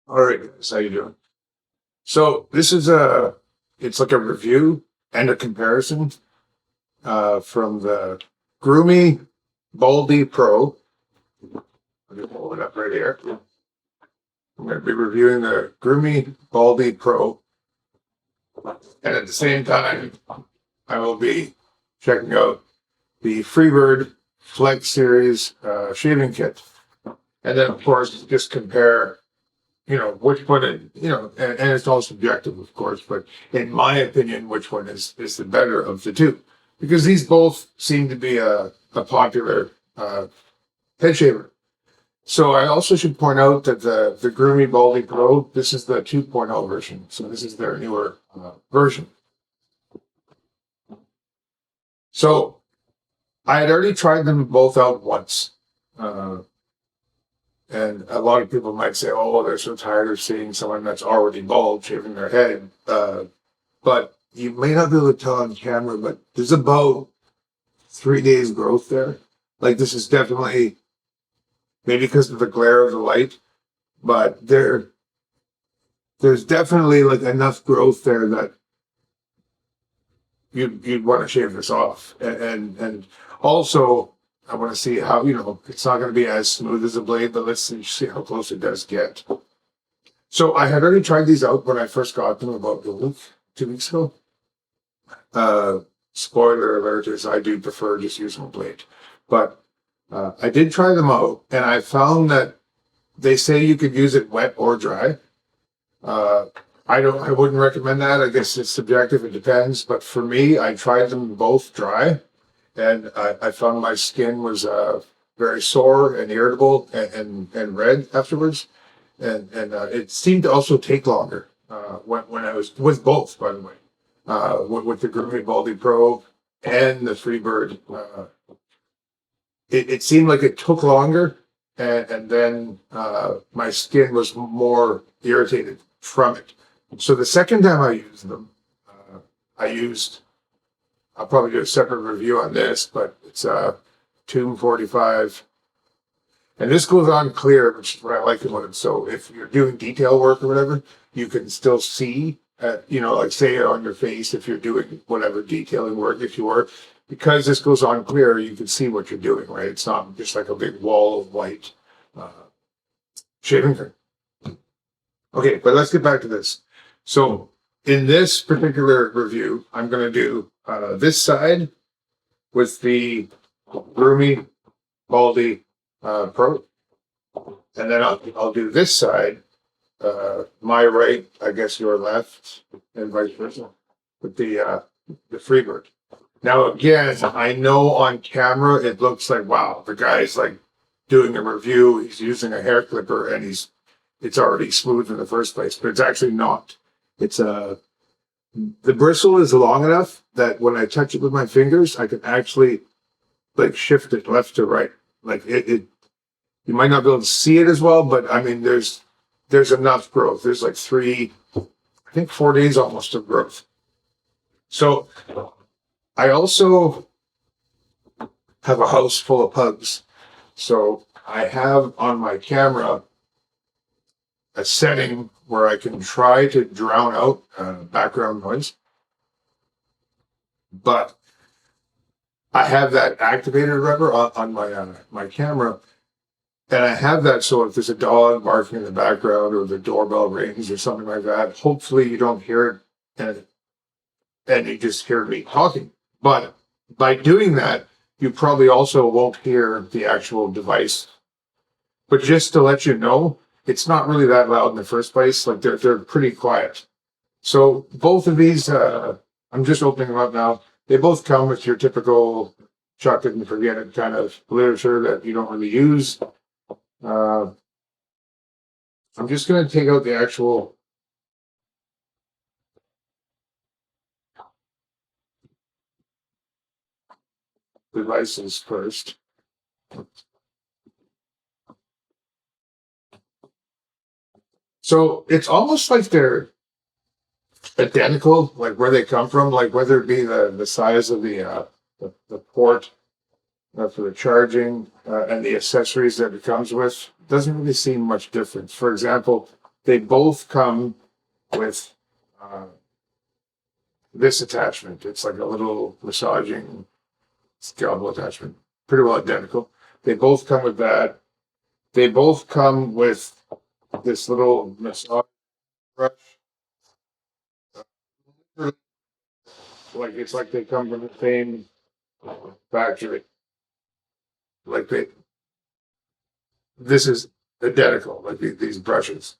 All right, guys, how you doing? So this is it's like a review and a comparison from the Groomie BaldiePro. Let me pull it up right here. I'm going to be reviewing the Groomie BaldiePro, and at the same time, I will be checking out the Freebird Flex Series shaving kit, and then of course just compare which one, and it's all subjective, of course, but in my opinion, which one is the better of the two? Because these both seem to be a popular head shaver. So I also should point out that the Groomie BaldiePro, this is the 2.0 version. So this is their newer version. So I had already tried them both out once. And a lot of people might say, oh, they're so tired of seeing someone that's already bald shaving their head. But you may not be able to tell on camera, but there's about 3 days growth there. Like, this is definitely, maybe because of the glare of the light, but there's definitely like enough growth there that you'd want to shave this off. And also, I want to see how, it's not going to be as smooth as a blade, but let's see how close it does get. So I had already tried these out when I first got them about 2 weeks ago. Spoiler alert is I do prefer just using a blade. But I did try them out, and I found that they say you could use it wet or dry. I wouldn't recommend that. I guess it's subjective, it depends. But for me, I tried them both dry, and I found my skin was very sore and irritable and red afterwards. And it seemed to also take longer when I was with both, by the way, with the Groomie BaldiePro and the Freebird. It seemed like it took longer, and then my skin was more irritated from it. So the second time I used them, I'll probably do a separate review on this, but it's Tomb 45. And this goes on clear, which is what I like about it. So if you're doing detail work or whatever, you can still see, like say it on your face if you're doing whatever detailing work, if you were. Because this goes on clear, you can see what you're doing, right? It's not just like a big wall of white shaving cream. Okay, but let's get back to this. So in this particular review, I'm going to do this side with the Groomie BaldiePro, and then I'll do this side, my right, I guess your left, and vice versa, with the Freebird. Now again, I know on camera it looks like, wow, the guy's like doing a review, he's using a hair clipper, and it's already smooth in the first place, but it's actually not. It's the bristle is long enough that when I touch it with my fingers, I can actually like shift it left to right. Like it you might not be able to see it as well, but I mean, there's enough growth. There's like 4 days almost of growth. So I also have a house full of pugs. So I have on my camera a setting where I can try to drown out background noise. But I have that activated rubber on my camera. And I have that so if there's a dog barking in the background or the doorbell rings or something like that, hopefully you don't hear it and you just hear me talking. But by doing that, you probably also won't hear the actual device. But just to let you know, it's not really that loud in the first place. Like they're pretty quiet. So both of these, I'm just opening them up now. They both come with your typical chuck it and forget it kind of literature that you don't really use. I'm just going to take out the actual devices first. So it's almost like they're identical, like where they come from, like whether it be the size of the port for the charging and the accessories that it comes with, doesn't really seem much different. For example, they both come with this attachment. It's like a little massaging scalpel attachment, pretty well identical. They both come with that. They both come with this little massage brush. Like it's like they come from the same factory. Like this is identical, like these brushes,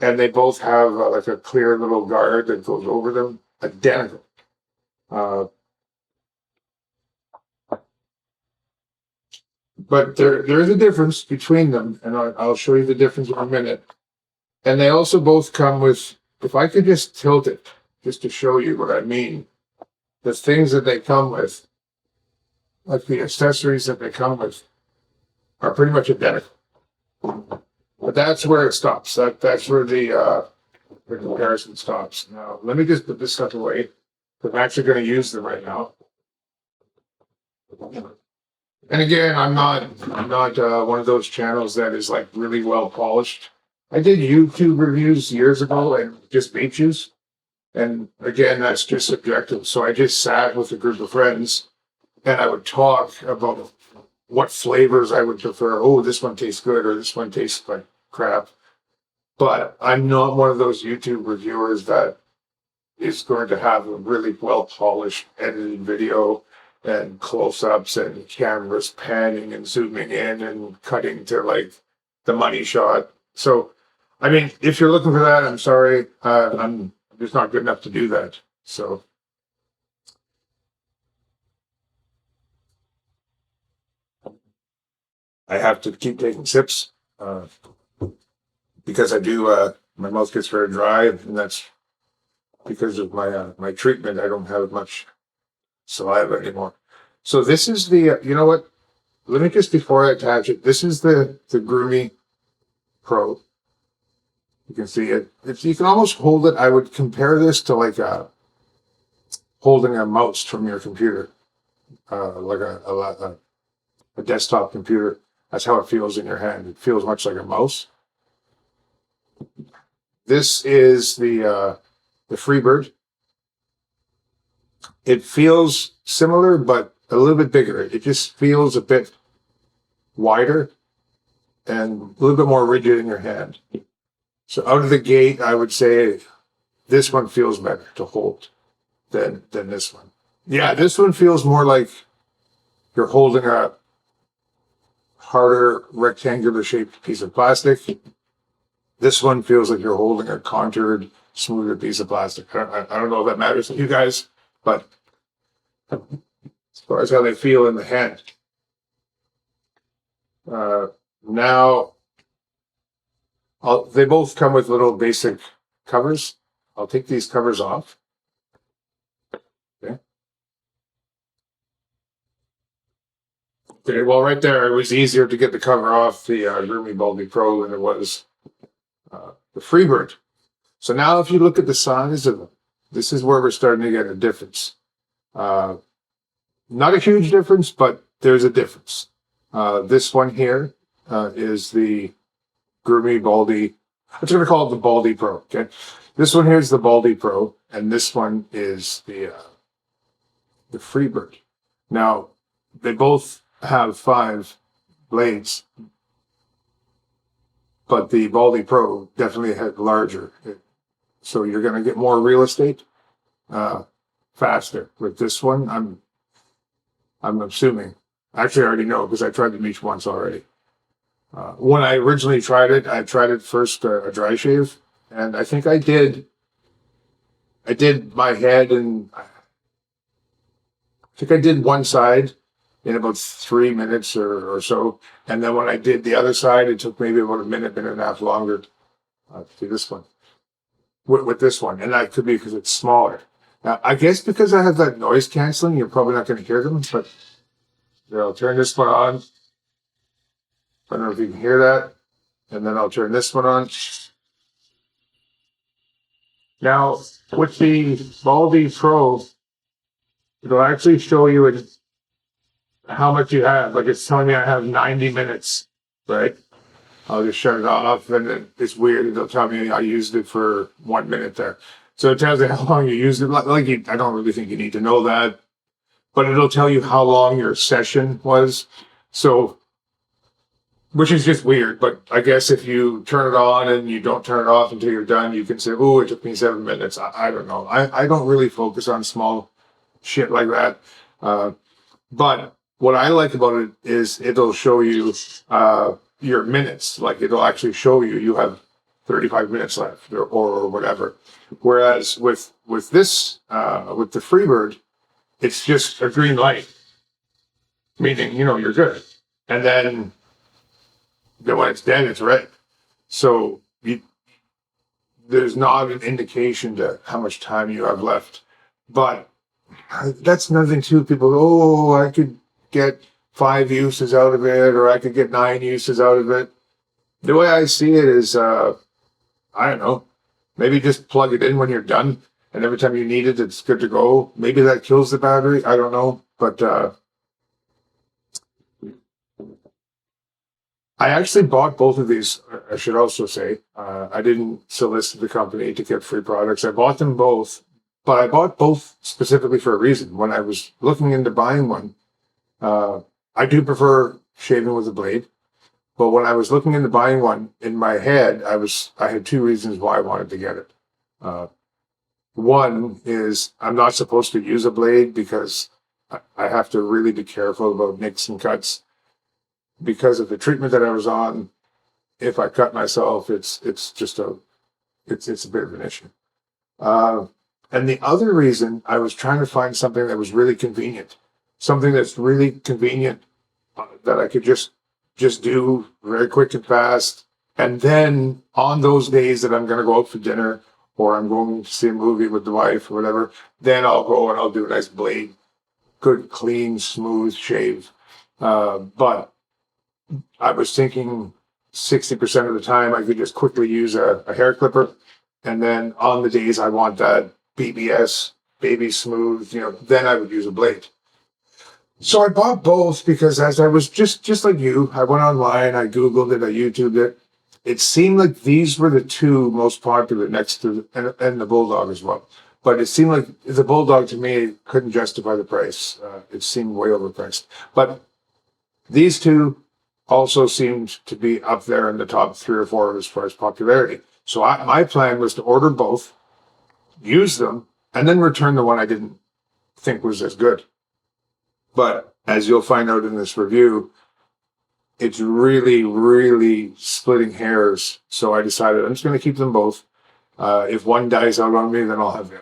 and they both have like a clear little guard that goes over them, identical. But there is a difference between them, and I'll show you the difference in a minute. And they also both come with, if I could just tilt it, just to show you what I mean, the things that they come with, like the accessories that they come with, are pretty much identical. But that's where it stops. That's where the comparison stops. Now, let me just put this stuff away. I'm actually going to use them right now. And again, I'm not one of those channels that is like really well polished. I did YouTube reviews years ago and just vape juice. And again, that's just subjective. So I just sat with a group of friends and I would talk about what flavors I would prefer. Oh, this one tastes good, or this one tastes like crap. But I'm not one of those YouTube reviewers that is going to have a really well polished edited video and close-ups and cameras panning and zooming in and cutting to like the money shot. So, I mean, if you're looking for that, I'm sorry. I'm just not good enough to do that. So, I have to keep taking sips because I do. My mouth gets very dry, and that's because of my treatment. I don't have much saliva anymore. So this is the. You know what? Let me just, before I attach it, this is the Groomie Pro. You can see it. You can almost hold it. I would compare this to like holding a mouse from your computer, like a desktop computer. That's how it feels in your hand. It feels much like a mouse. This is the Freebird. It feels similar, but a little bit bigger. It just feels a bit wider and a little bit more rigid in your hand. So out of the gate, I would say this one feels better to hold than this one. Yeah, this one feels more like you're holding a harder rectangular shaped piece of plastic. This one feels like you're holding a contoured, smoother piece of plastic. I don't know if that matters to you guys, but as far as how they feel in the hand. Now, they both come with little basic covers. I'll take these covers off. Okay. Okay, well, right there, it was easier to get the cover off the Groomie BaldiePro than it was the Freebird. So now if you look at the size of them, this is where we're starting to get a difference. Not a huge difference, but there's a difference. This one here is the Groomie Baldy. I'm just going to call it the BaldiePro. Okay, this one here is the BaldiePro, and this one is the Freebird. Now they both have 5 blades, but the BaldiePro definitely had larger. So you're going to get more real estate faster with this one. I'm assuming. Actually, I already know because I tried them each once already. When I originally tried it, I tried it first a dry shave, and I think I did my head, and I think I did one side in about 3 minutes or so, and then when I did the other side, it took maybe about a minute and a half longer to do this one. With this one, and that could be because it's smaller. Now, I guess because I have that noise canceling, you're probably not going to hear them, but here, I'll turn this one on. I don't know if you can hear that. And then I'll turn this one on. Now, with the BaldiePro, it'll actually show you how much you have. Like it's telling me I have 90 minutes, right? I'll just shut it off, and then it's weird. It'll tell me I used it for 1 minute there. So it tells you how long you used it. I don't really think you need to know that, but it'll tell you how long your session was. So, which is just weird. But I guess if you turn it on and you don't turn it off until you're done, you can say, "Oh, it took me 7 minutes." I don't know. I don't really focus on small shit like that. But what I like about it is it'll show you your minutes. Like it'll actually show you have 35 minutes left or whatever. Whereas with this with the Freebird, it's just a green light, meaning you're good. And then when it's dead, it's red. So there's not an indication to how much time you have left. But that's nothing too. People go, oh, I could get 5 uses out of it, or I could get 9 uses out of it. The way I see it is, I don't know, maybe just plug it in when you're done, and every time you need it, it's good to go. Maybe that kills the battery. I don't know. But I actually bought both of these, I should also say. I didn't solicit the company to get free products. I bought them both, but I bought both specifically for a reason. When I was looking into buying one, I do prefer shaving with a blade, but when I was looking into buying one, in my head, I had 2 reasons why I wanted to get it. One is I'm not supposed to use a blade because I have to really be careful about nicks and cuts. Because of the treatment that I was on, if I cut myself, it's a bit of an issue. And the other reason, I was trying to find something that was really convenient, something that's really convenient that I could just do very quick and fast. And then on those days that I'm going to go out for dinner or I'm going to see a movie with the wife or whatever, then I'll go and I'll do a nice blade, good, clean, smooth shave. But I was thinking 60% of the time I could just quickly use a hair clipper. And then on the days I want that BBS, baby smooth, then I would use a blade. So I bought both because as I was just like you, I went online, I Googled it, I YouTubed it. It seemed like these were the 2 most popular next to, and the Bulldog as well. But it seemed like the Bulldog to me couldn't justify the price. It seemed way overpriced. But these 2 also seemed to be up there in the top 3 or 4 as far as popularity. So my plan was to order both, use them, and then return the one I didn't think was as good. But as you'll find out in this review, it's really, really splitting hairs. So I decided I'm just going to keep them both. If one dies out on me, then I'll have the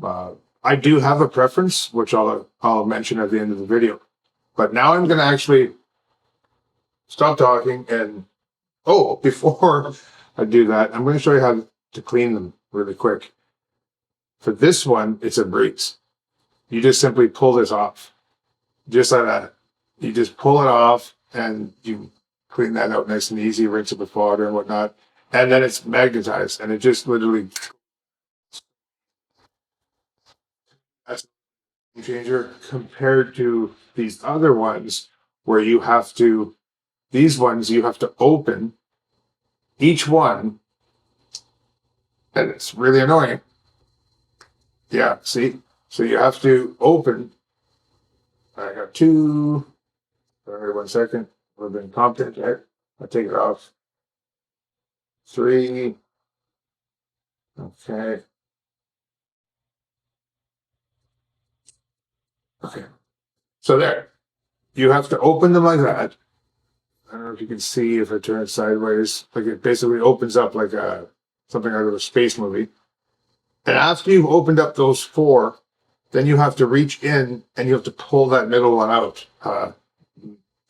other. I do have a preference, which I'll mention at the end of the video. But now I'm going to actually stop talking and, before I do that, I'm going to show you how to clean them really quick. For this one, it's a breeze. You just simply pull this off. Just like that. You just pull it off and you clean that out nice and easy, rinse it with water and whatnot. And then it's magnetized and it just literally, that's a game changer compared to these other ones where these ones you have to open each one, and it's really annoying. Yeah, see? So you have to open. I got 2. Sorry, 1 second. A little bit incompetent there. I'll take it off. 3. Okay. Okay. So there. You have to open them like that. I don't know if you can see if I turn it sideways. Like it basically opens up like something out of a space movie. And after you've opened up those 4, then you have to reach in and you have to pull that middle one out.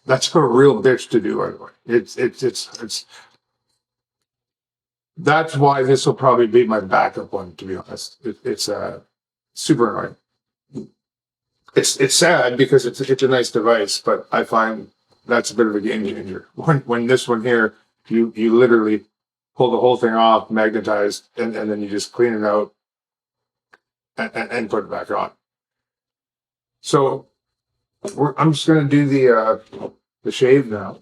That's a real bitch to do, by the way. It's that's why this will probably be my backup one, to be honest. It's super annoying. It's sad because it's a nice device, but I find that's a bit of a game changer. When this one here, you literally pull the whole thing off, magnetized, and then you just clean it out and put it back on. So I'm just going to do the shave now.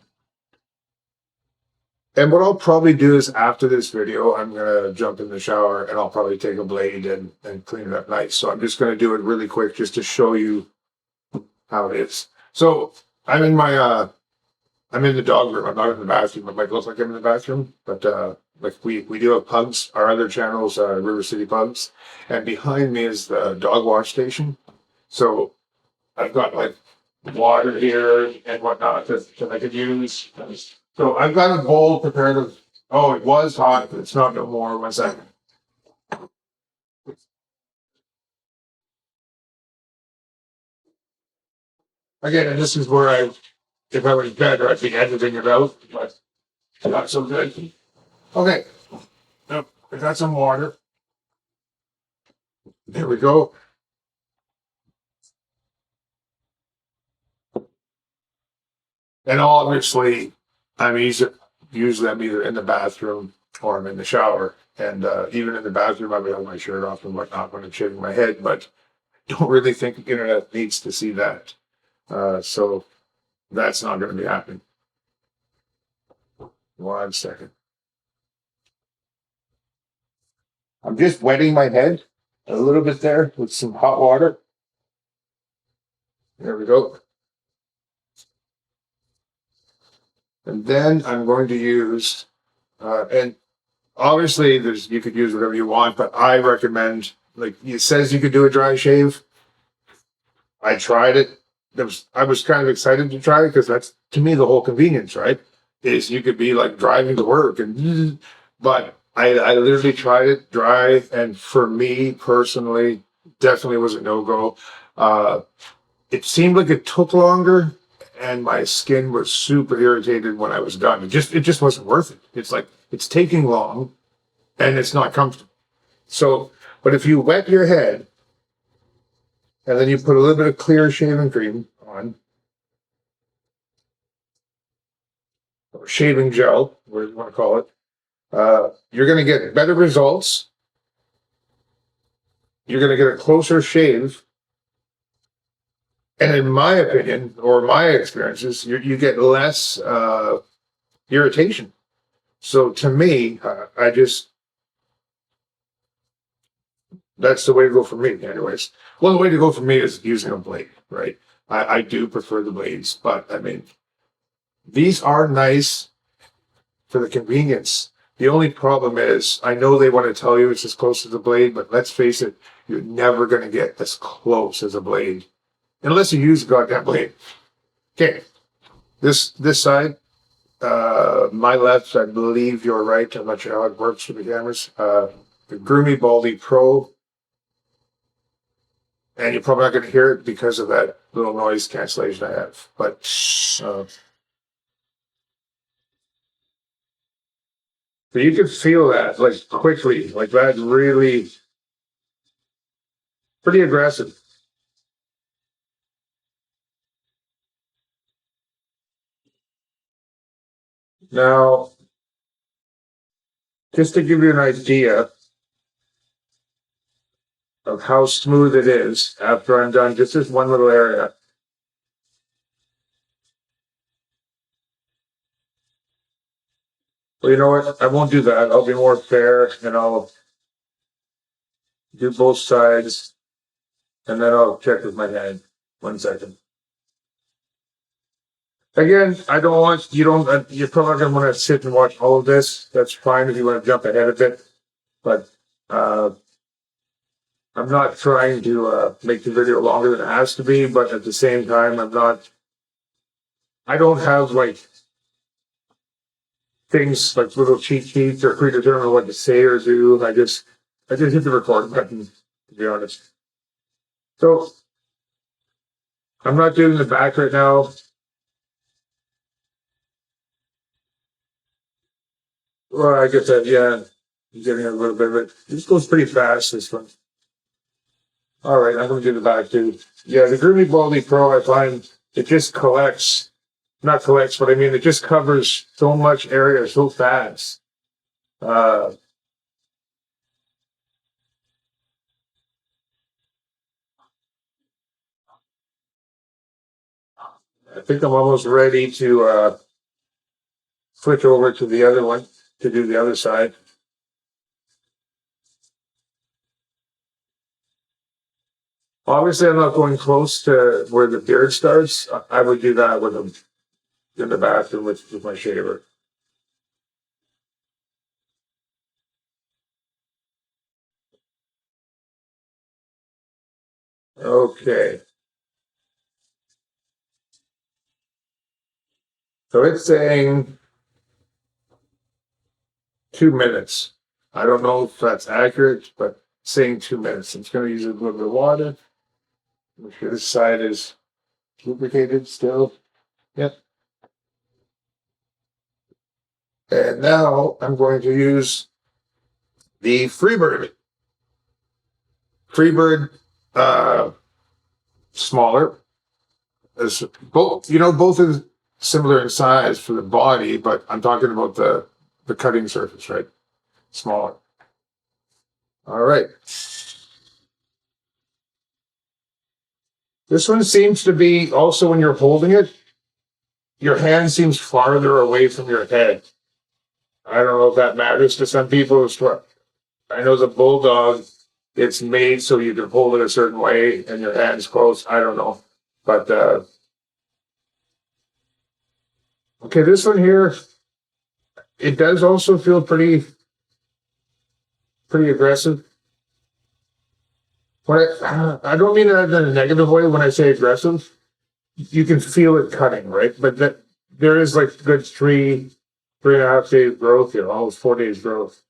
And what I'll probably do is after this video, I'm gonna jump in the shower and I'll probably take a blade and clean it up nice. So I'm just gonna do it really quick just to show you how it is. So I'm in my I'm in the dog room. I'm not in the bathroom. It might look like I'm in the bathroom, but like we do have pugs. Our other channels, River City Pugs, and behind me is the dog wash station. So I've got like water here and whatnot that I could use. So I've got a bowl prepared of. Oh, it was hot, but it's not no more. 1 second. Again, and this is where if I was better, I'd be editing it out, but not so good. Okay, now I got some water. There we go. And obviously, I'm usually I'm either in the bathroom or I'm in the shower. And even in the bathroom, I would have my shirt off and whatnot when I'm shaving my head. But don't really think the internet needs to see that. So that's not going to be happening. 1 second. I'm just wetting my head a little bit there with some hot water. There we go. And then I'm going to use, and obviously you could use whatever you want, but I recommend, like it says you could do a dry shave. I tried it. I was kind of excited to try it because that's to me the whole convenience, right? Is you could be like driving to work and, but I literally tried it dry, and for me personally, definitely was a no go. Uh, it seemed like it took longer, and my skin was super irritated when I was done. It just wasn't worth it. It's like it's taking long, and it's not comfortable. So, but if you wet your head and then you put a little bit of clear shaving cream on, or shaving gel, whatever you want to call it, you're going to get better results. You're going to get a closer shave. And in my opinion, or my experiences, you get less irritation. So to me, that's the way to go for me, anyways. Well, the way to go for me is using a blade, right? I do prefer the blades, but I mean, these are nice for the convenience. The only problem is, I know they want to tell you it's as close as a blade, but let's face it, you're never going to get as close as a blade unless you use a goddamn blade. Okay, this side, my left, I believe you're right. I'm not sure how it works with the cameras. The Groomie BaldiePro, and you're probably not going to hear it because of that little noise cancellation I have. But so you can feel that like quickly, like that really pretty aggressive. Now, just to give you an idea of how smooth it is after I'm done just this one little area. Well, you know what? I won't do that. I'll be more fair and I'll do both sides and then I'll check with my hand. 1 second. Again, I don't want you don't. You're probably not going to want to sit and watch all of this. That's fine if you want to jump ahead a bit, but uh, I'm not trying to make the video longer than it has to be. But at the same time, I'm not. I don't have like things like little cheat sheets or predetermine what to say or do. I just hit the record button, to be honest. So I'm not doing the back right now. Well, I guess that, yeah, I'm getting a little bit of it. This goes pretty fast, this one. All right, I'm going to do the back too. Yeah, the Groomie BaldiePro, I find it just collects, not collects, but I mean, it just covers so much area so fast. Uh, I think I'm almost ready to switch over to the other one to do the other side. Obviously, I'm not going close to where the beard starts. I would do that with them in the bathroom with my shaver. Okay. So it's saying 2 minutes. I don't know if that's accurate, but it's saying 2 minutes. I'm just going to use a little bit of water. Make sure this side is lubricated still. Yep. And now I'm going to use the Freebird. Freebird, smaller. As both, both are similar in size for the body, but I'm talking about the cutting surface, right? Smaller. All right. This one seems to be also when you're holding it, your hand seems farther away from your head. I don't know if that matters to some people. I know the bulldog, it's made so you can hold it a certain way and your hand's close. I don't know. But okay, this one here, it does also feel pretty aggressive. I don't mean that in a negative way when I say aggressive. You can feel it cutting, right? But there is like good 3.5 days growth here, almost 4 days growth.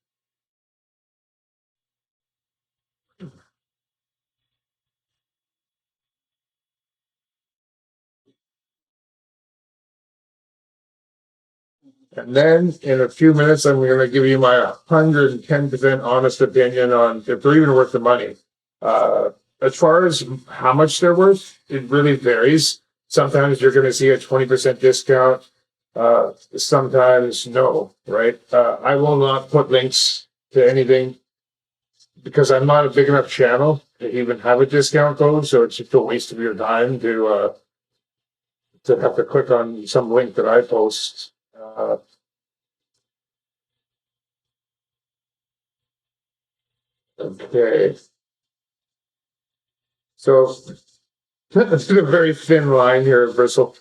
And then in a few minutes, I'm going to give you my 110% honest opinion on if they're even worth the money. As far as how much they're worth, it really varies. Sometimes you're going to see a 20% discount. Sometimes no, right? I will not put links to anything because I'm not a big enough channel to even have a discount code. So it's just a waste of your time to have to click on some link that I post. Okay. So this is a very thin line here, bristle.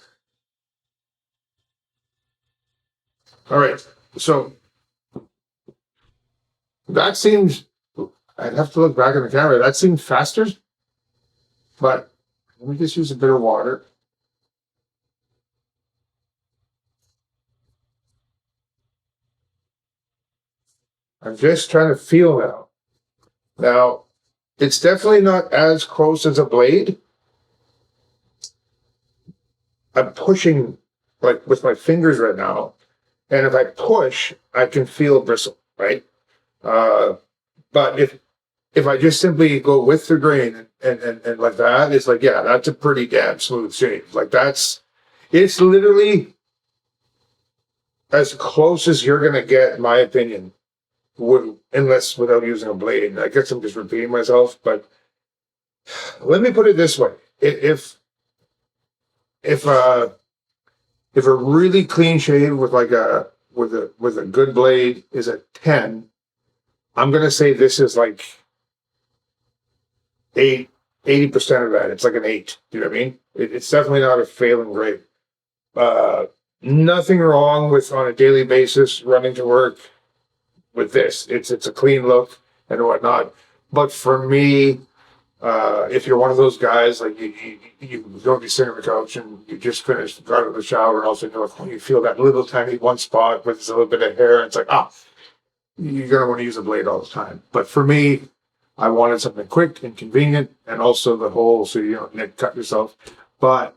All right. So that seems, I'd have to look back in the camera. That seems faster, but let me just use a bit of water. I'm just trying to feel now. Now, it's definitely not as close as a blade. I'm pushing like with my fingers right now. And if I push, I can feel a bristle, right? But if I just simply go with the grain and like that, it's like, yeah, that's a pretty damn smooth shave. Like it's literally as close as you're going to get, in my opinion, unless without using a blade. I guess I'm just repeating myself, but let me put it this way. If a really clean shave with like with a good blade is a 10, I'm going to say this is like 80% of that. It's like an 8. Do you know what I mean? It's definitely not a failing grade. Nothing wrong with on a daily basis running to work with this. It's a clean look and whatnot. But for me, if you're one of those guys like you don't be sitting on the couch and you just finished, got out of the shower, and also you feel that little tiny one spot with a little bit of hair, and it's like you're gonna want to use a blade all the time. But for me, I wanted something quick and convenient, and also the hole so you don't cut yourself. But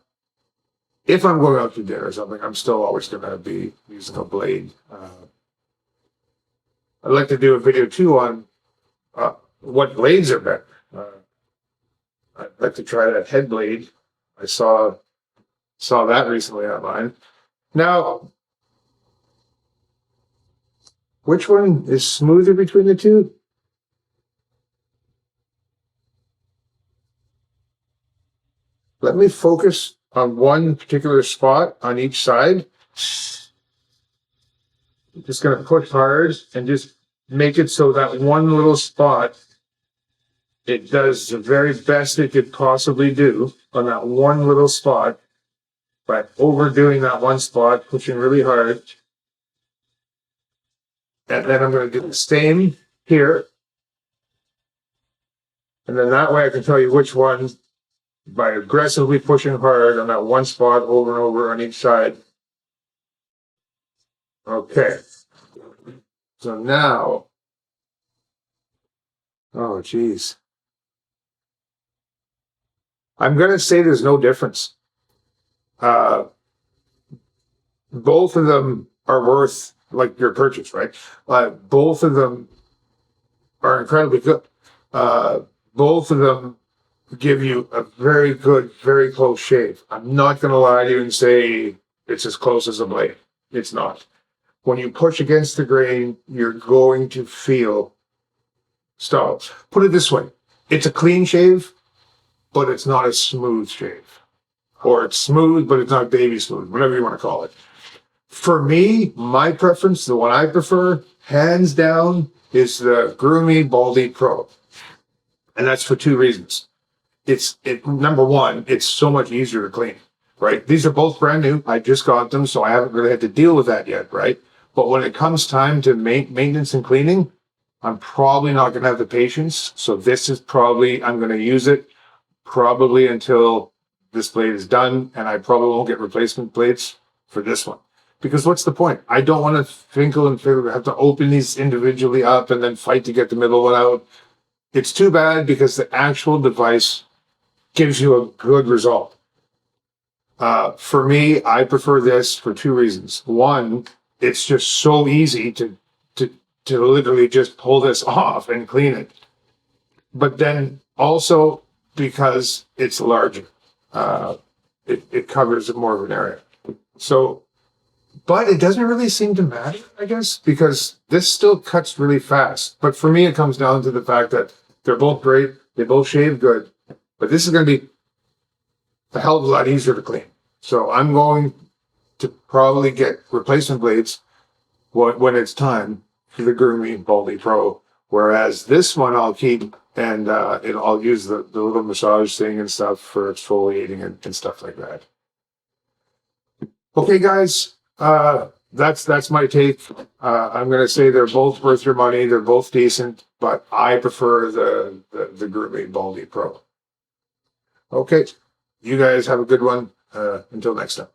if I'm going out to dinner or something, I'm still always going to be using a blade. I'd like to do a video too on what blades are better. I'd like to try that head blade. I saw that recently online. Now, which one is smoother between the two? Let me focus on one particular spot on each side. Just going to push hard and just make it so that one little spot, it does the very best it could possibly do on that one little spot by overdoing that one spot, pushing really hard. And then I'm going to do the same here. And then that way I can tell you which one by aggressively pushing hard on that one spot over and over on each side. Okay. So now, oh geez. I'm going to say there's no difference. Both of them are worth like your purchase, right? Both of them are incredibly good. Both of them give you a very good, very close shave. I'm not going to lie to you and say it's as close as a blade. It's not. When you push against the grain, you're going to feel stalls. Put it this way. It's a clean shave, but it's not a smooth shave. Or it's smooth, but it's not baby smooth, whatever you want to call it. For me, my preference, the one I prefer, hands down, is the Groomie BaldiePro. And that's for two reasons. Number one, it's so much easier to clean, right? These are both brand new. I just got them, so I haven't really had to deal with that yet, right? But when it comes time to maintenance and cleaning, I'm probably not going to have the patience. So this is probably, I'm going to use it probably until this blade is done, and I probably won't get replacement blades for this one. Because what's the point? I don't want to finkle and have to open these individually up and then fight to get the middle one out. It's too bad because the actual device gives you a good result. For me, I prefer this for two reasons. One, it's just so easy to literally just pull this off and clean it. But then also because it's larger. It covers more of an area. So, but it doesn't really seem to matter, I guess, because this still cuts really fast. But for me, it comes down to the fact that they're both great. They both shave good. But this is going to be a hell of a lot easier to clean. So I'm going to probably get replacement blades when it's time for the Groomie BaldiePro. Whereas this one I'll keep and I'll use the little massage thing and stuff for exfoliating and stuff like that. Okay, guys, that's my take. I'm going to say they're both worth your money. They're both decent, but I prefer the Groomie BaldiePro. Okay, you guys have a good one. Until next time.